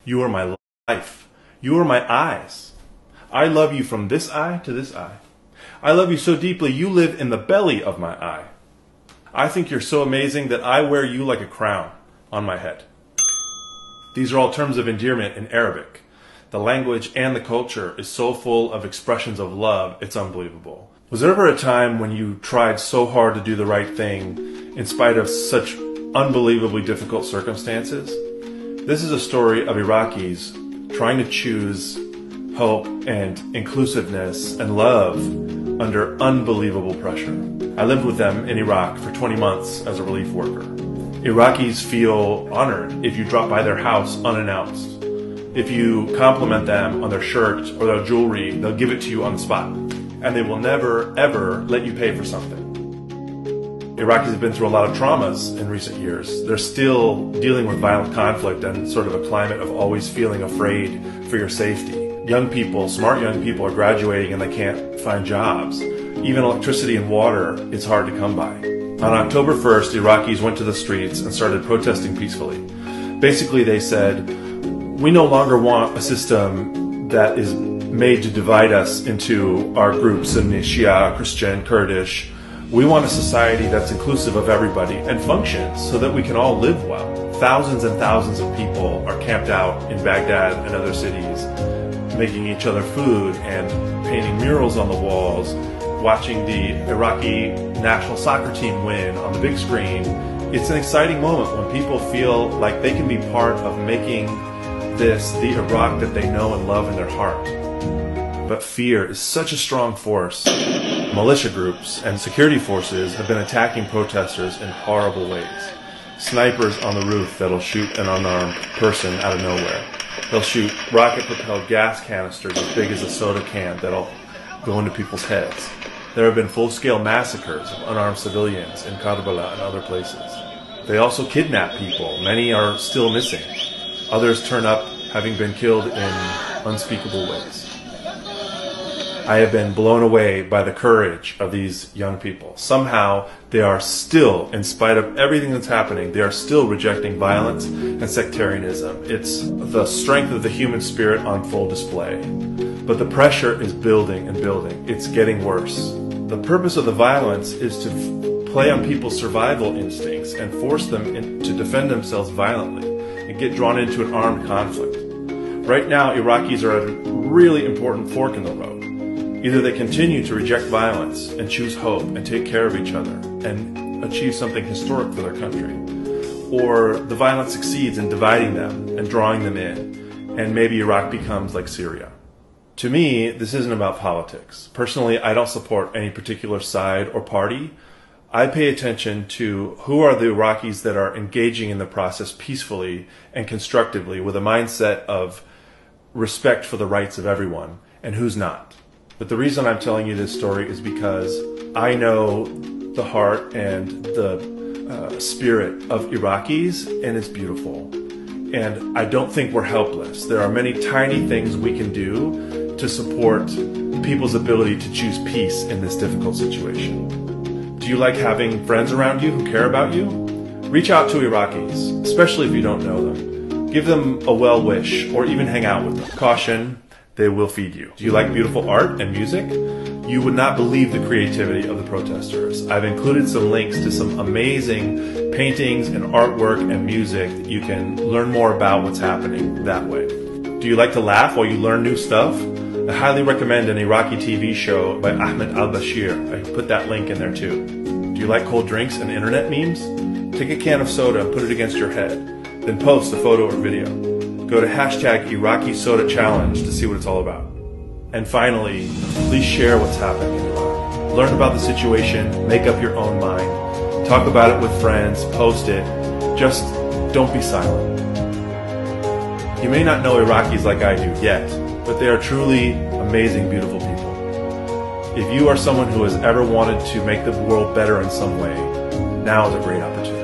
You are my life. You are my eyes. I love you from this eye to this eye. I love you so deeply you live in the belly of my eye. I think you're so amazing that I wear you like a crown on my head. These are all terms of endearment in Arabic. The language and the culture is so full of expressions of love, it's unbelievable. Was there ever a time when you tried so hard to do the right thing in spite of such unbelievably difficult circumstances? This is a story of Iraqis trying to choose hope and inclusiveness and love under unbelievable pressure. I lived with them in Iraq for 20 months as a relief worker. Iraqis feel honored if you drop by their house unannounced. If you compliment them on their shirt or their jewelry, they'll give it to you on the spot. And they will never, ever let you pay for something. Iraqis have been through a lot of traumas in recent years. They're still dealing with violent conflict and sort of a climate of always feeling afraid for your safety. Young people, smart young people, are graduating and they can't find jobs. Even electricity and water is hard to come by. On October 1st, Iraqis went to the streets and started protesting peacefully. Basically, they said, we no longer want a system that is made to divide us into our groups, Sunni, Shia, Christian, Kurdish. We want a society that's inclusive of everybody and functions so that we can all live well. Thousands and thousands of people are camped out in Baghdad and other cities, making each other food and painting murals on the walls, watching the Iraqi national soccer team win on the big screen. It's an exciting moment when people feel like they can be part of making this the Iraq that they know and love in their heart. But fear is such a strong force. Militia groups and security forces have been attacking protesters in horrible ways. Snipers on the roof that'll shoot an unarmed person out of nowhere. They'll shoot rocket-propelled gas canisters as big as a soda can that'll go into people's heads. There have been full-scale massacres of unarmed civilians in Karbala and other places. They also kidnap people. Many are still missing. Others turn up having been killed in unspeakable ways. I have been blown away by the courage of these young people. Somehow, they are still, in spite of everything that's happening, they are still rejecting violence and sectarianism. It's the strength of the human spirit on full display. But the pressure is building and building. It's getting worse. The purpose of the violence is to play on people's survival instincts and force them to defend themselves violently and get drawn into an armed conflict. Right now, Iraqis are at a really important fork in the road. Either they continue to reject violence and choose hope and take care of each other and achieve something historic for their country, or the violence succeeds in dividing them and drawing them in, and maybe Iraq becomes like Syria. To me, this isn't about politics. Personally, I don't support any particular side or party. I pay attention to who are the Iraqis that are engaging in the process peacefully and constructively with a mindset of respect for the rights of everyone, and who's not. But the reason I'm telling you this story is because I know the heart and the spirit of Iraqis, and it's beautiful. And I don't think we're helpless. There are many tiny things we can do to support people's ability to choose peace in this difficult situation. Do you like having friends around you who care about you? Reach out to Iraqis, especially if you don't know them. Give them a well wish or even hang out with them. Caution, they will feed you. Do you like beautiful art and music? You would not believe the creativity of the protesters. I've included some links to some amazing paintings and artwork and music that you can learn more about what's happening that way. Do you like to laugh while you learn new stuff? I highly recommend an Iraqi TV show by Ahmed al-Bashir. I put that link in there too. Do you like cold drinks and internet memes? Take a can of soda and put it against your head. Then post a photo or video. Go to hashtag Iraqi Soda Challenge to see what it's all about. And finally, please share what's happening in Iraq. Learn about the situation, make up your own mind, talk about it with friends, post it. Just don't be silent. You may not know Iraqis like I do yet, but they are truly amazing, beautiful people. If you are someone who has ever wanted to make the world better in some way, now is a great opportunity.